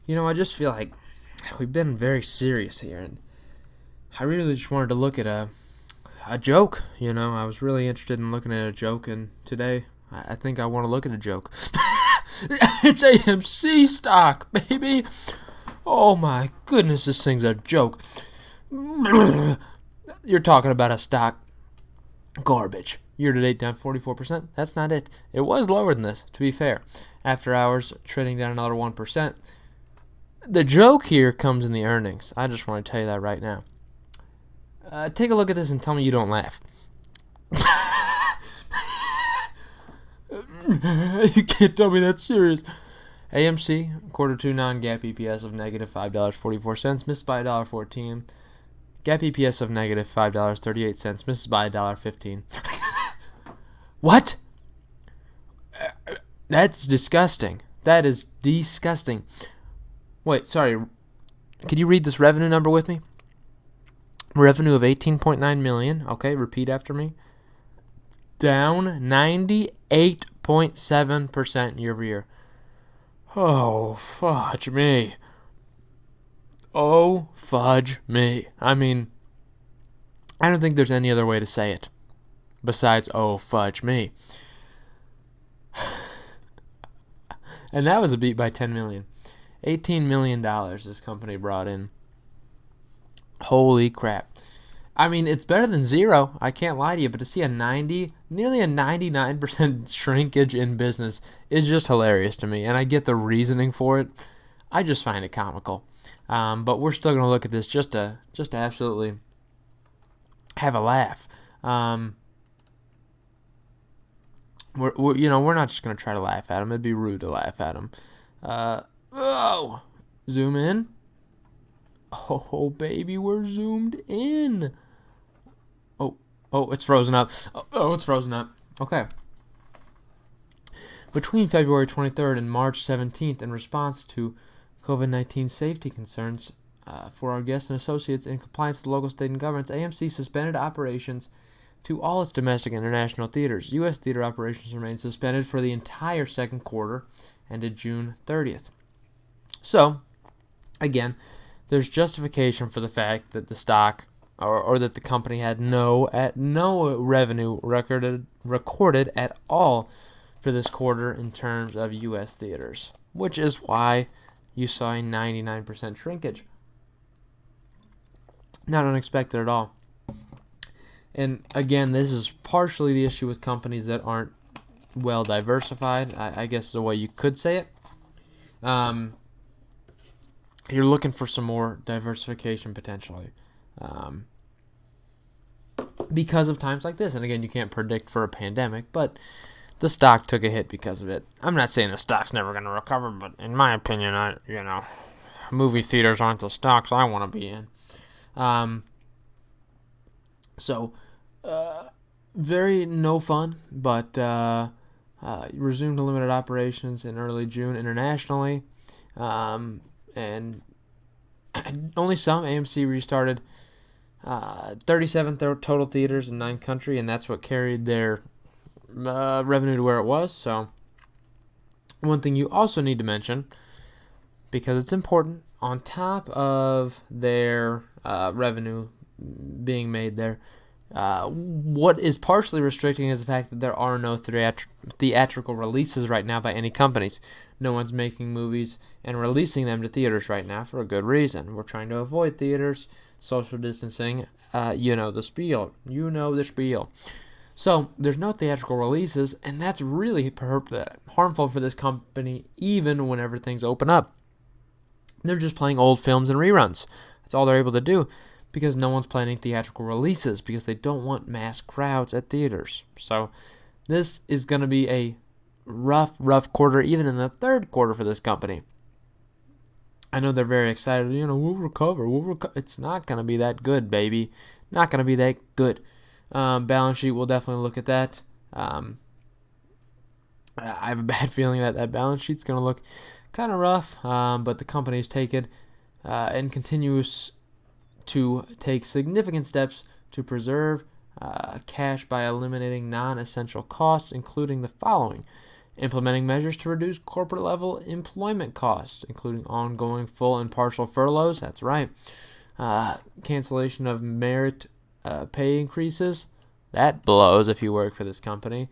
I just feel like we've been very serious here, and I really just wanted to look at a joke. I was really interested in looking at a joke, and today I think I want to look at a joke. It's AMC stock, baby. Oh my goodness, this thing's a joke. You're talking about a stock garbage. Year to date down 44%. That's not it. It was lower than this, to be fair. After hours, trading down another 1%. The joke here comes in the earnings. I just want to tell you that right now. Take a look at this and tell me you don't laugh. You can't tell me that's serious. AMC, quarter two non-GAAP EPS of negative $5.44, missed by $1.14. GAAP EPS of negative $5.38, misses by $1.15. What? That's disgusting. That is disgusting. Wait, sorry. Could you read this revenue number with me? Revenue of $18.9 million. Okay, repeat after me. Down 98.7% year over year. Oh, fudge me. Oh, fudge me. I mean, I don't think there's any other way to say it besides, oh, fudge me. And that was a beat by $10 million. $18 million this company brought in. Holy crap. I mean, it's better than zero. I can't lie to you, but to see nearly a 99% shrinkage in business is just hilarious to me. And I get the reasoning for it. I just find it comical. But we're still going to look at this just to absolutely have a laugh. We're not just going to try to laugh at them. It'd be rude to laugh at them. Zoom in. Oh, baby, we're zoomed in. Oh, it's frozen up. Oh, it's frozen up. Okay. Between February 23rd and March 17th, in response to COVID-19 safety concerns for our guests and associates in compliance with local, state, and governments, AMC suspended operations to all its domestic and international theaters. U.S. theater operations remain suspended for the entire second quarter, ended June 30th. So, again, there's justification for the fact that the stock or that the company had no revenue recorded at all for this quarter in terms of U.S. theaters, which is why you saw a 99% shrinkage. Not unexpected at all. And again, this is partially the issue with companies that aren't well diversified, I guess is the way you could say it. You're looking for some more diversification potentially. Because of times like this. And again, you can't predict for a pandemic, but the stock took a hit because of it. I'm not saying the stock's never going to recover, but in my opinion, movie theaters aren't the stocks I want to be in. Very no fun, but resumed limited operations in early June internationally. And only some. AMC restarted 37 total theaters in 9 countries, and that's what carried their revenue to where it was. So one thing you also need to mention, because it's important, on top of their revenue being made there, what is partially restricting is the fact that there are no theatrical releases right now by any companies. No one's making movies and releasing them to theaters right now for a good reason. We're trying to avoid theaters, social distancing, the spiel. You know the spiel. So there's no theatrical releases, and that's really harmful for this company even whenever things open up. They're just playing old films and reruns. That's all they're able to do because no one's planning theatrical releases because they don't want mass crowds at theaters. So this is going to be a rough quarter, even in the third quarter for this company. I know they're very excited. We'll recover. It's not going to be that good, baby. Not going to be that good. Balance sheet, we'll definitely look at that. I have a bad feeling that balance sheet's going to look kind of rough, but the company's taken and continues to take significant steps to preserve cash by eliminating non-essential costs, including the following: implementing measures to reduce corporate level employment costs, including ongoing full and partial furloughs. That's right. Cancellation of merit pay increases. That blows if you work for this company.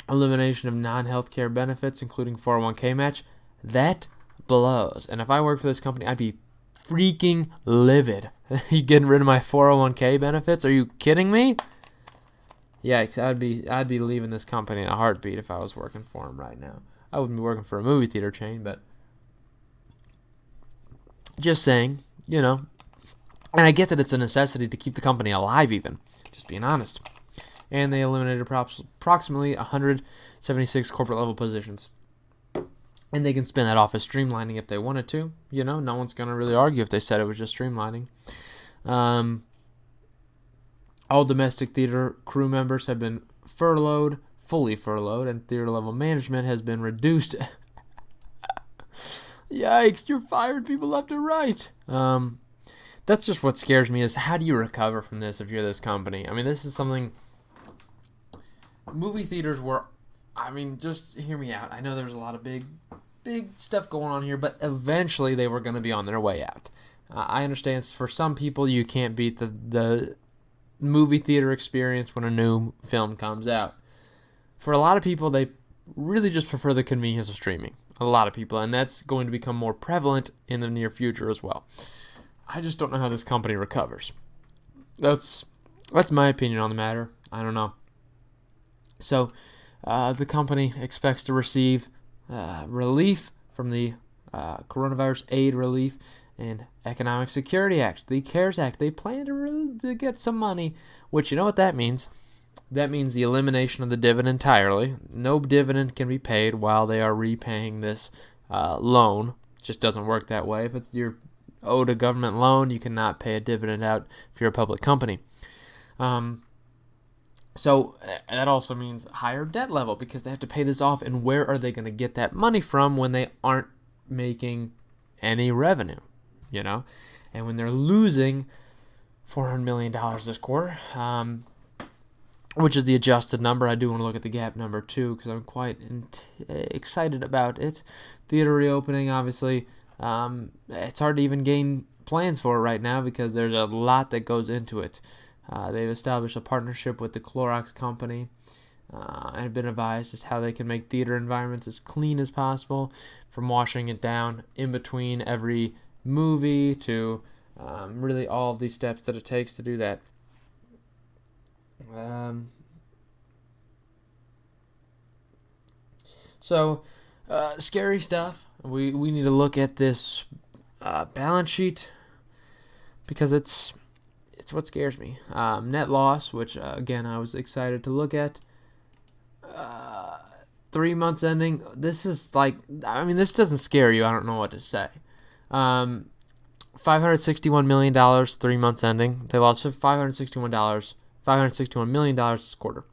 Elimination of non-healthcare benefits, including 401k match. That blows. And if I worked for this company, I'd be freaking livid. You getting rid of my 401k benefits? Are you kidding me? Yikes, I'd be leaving this company in a heartbeat if I was working for them right now. I wouldn't be working for a movie theater chain, but just saying, And I get that it's a necessity to keep the company alive even, just being honest. And they eliminated approximately 176 corporate level positions. And they can spin that off as streamlining if they wanted to. No one's going to really argue if they said it was just streamlining. All domestic theater crew members have been fully furloughed, and theater level management has been reduced. Yikes, you're firing people left and right. That's just what scares me, is how do you recover from this if you're this company? I mean, this is something... Movie theaters were... just hear me out. I know there's a lot of big stuff going on here, but eventually they were going to be on their way out. I understand for some people you can't beat the movie theater experience when a new film comes out. For a lot of people, they really just prefer the convenience of streaming. A lot of people, and that's going to become more prevalent in the near future as well. I just don't know how this company recovers. That's my opinion on the matter. I don't know. So, the company expects to receive relief from the Coronavirus Aid Relief and Economic Security Act, the CARES Act. They plan to get some money, which you know what that means. That means the elimination of the dividend entirely. No dividend can be paid while they are repaying this loan. It just doesn't work that way. If it's your owed a government loan, you cannot pay a dividend out if you're a public company. So that also means higher debt level because they have to pay this off. And where are they going to get that money from when they aren't making any revenue? And when they're losing $400 million this quarter, which is the adjusted number. I do want to look at the GAAP number too because I'm quite excited about it. Theater reopening, obviously, it's hard to even gain plans for it right now because there's a lot that goes into it. They've established a partnership with the Clorox company and have been advised as how they can make theater environments as clean as possible, from washing it down in between every movie to really all of these steps that it takes to do that. Scary stuff. We need to look at this balance sheet because it's what scares me. Net loss, which again I was excited to look at. 3 months ending. This is this doesn't scare you. I don't know what to say. $561 million 3 months ending. They lost $561 million this quarter.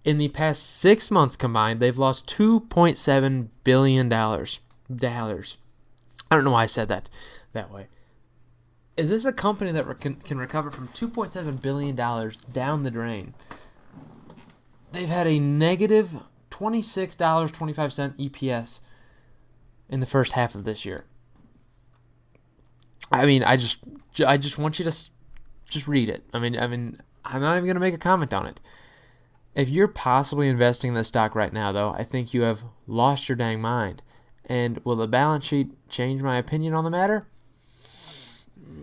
In the past 6 months combined, they've lost $2.7 billion. I don't know why I said that way. Is this a company that can recover from $2.7 billion down the drain? They've had a negative $26.25 EPS in the first half of this year. I just want you to just read it. I'm not even going to make a comment on it. If you're possibly investing in this stock right now, though, I think you have lost your dang mind. And will the balance sheet change my opinion on the matter?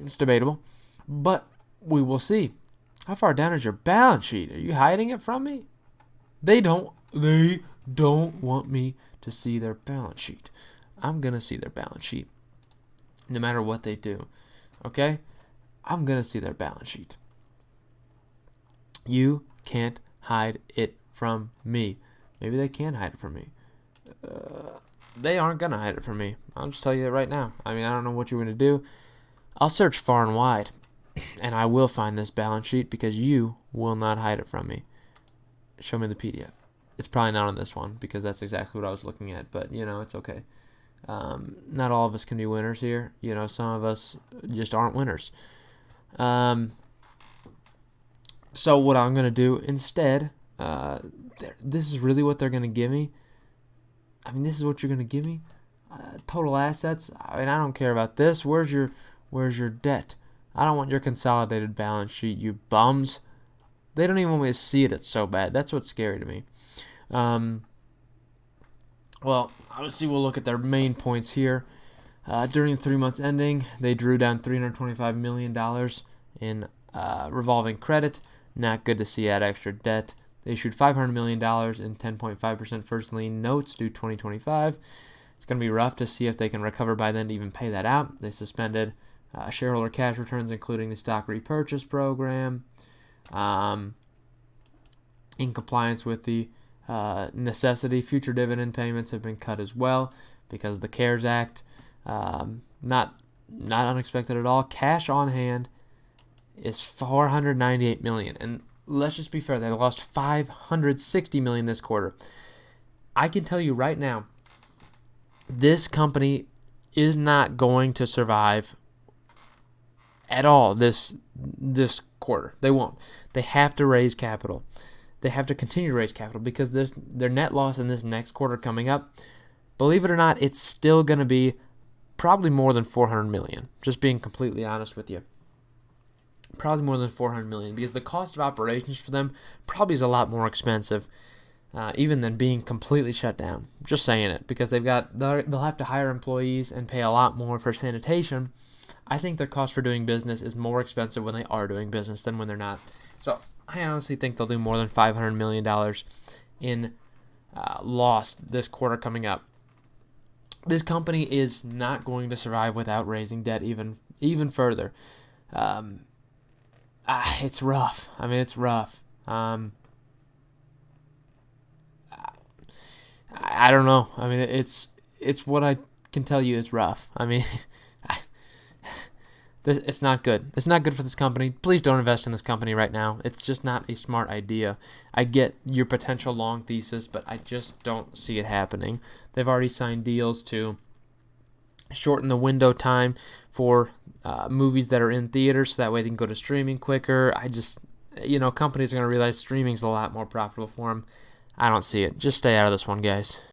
It's debatable. But we will see. How far down is your balance sheet? Are you hiding it from me? They don't want me to see their balance sheet. I'm going to see their balance sheet. No matter what they do. Okay? I'm going to see their balance sheet. You can't hide it from me. Maybe they can hide it from me. They aren't going to hide it from me. I'll just tell you that right now. I don't know what you're going to do. I'll search far and wide. And I will find this balance sheet because you will not hide it from me. Show me the PDF. It's probably not on this one because that's exactly what I was looking at. But, it's okay. Not all of us can be winners here. Some of us just aren't winners. So what I'm going to do instead this is really what they're going to give me. I mean, this is what you're going to give me. Total assets. I mean, I don't care about this. Where's your debt? I don't want your consolidated balance sheet, you bums. They don't even want me to see it. It's so bad. That's what's scary to me. Well, obviously we'll look at their main points here. During the 3 months ending, they drew down $325 million in revolving credit. Not good to see that extra debt. They issued $500 million in 10.5% first lien notes due 2025. It's going to be rough to see if they can recover by then to even pay that out. They suspended shareholder cash returns, including the stock repurchase program. In compliance with the necessity, future dividend payments have been cut as well because of the CARES Act. Not unexpected at all. Cash on hand is $498 million, and let's just be fair, they lost $560 million this quarter. I can tell you right now, this company is not going to survive at all this quarter. They won't. They have to raise capital. They have to continue to raise capital because their net loss in this next quarter coming up, believe it or not, it's still going to be probably more than $400 million. Just being completely honest with you. Probably more than $400 million because the cost of operations for them probably is a lot more expensive even than being completely shut down. Just saying it because they'll have to hire employees and pay a lot more for sanitation. I think their cost for doing business is more expensive when they are doing business than when they're not. So I honestly think they'll do more than $500 million in loss this quarter coming up. This company is not going to survive without raising debt even further. It's rough. I mean, it's rough. I don't know. I mean, it's what I can tell you is rough. I mean, it's not good. It's not good for this company. Please don't invest in this company right now. It's just not a smart idea. I get your potential long thesis, but I just don't see it happening. They've already signed deals to shorten the window time for movies that are in theaters so that way they can go to streaming quicker. Companies are going to realize streaming is a lot more profitable for them. I don't see it. Just stay out of this one, guys.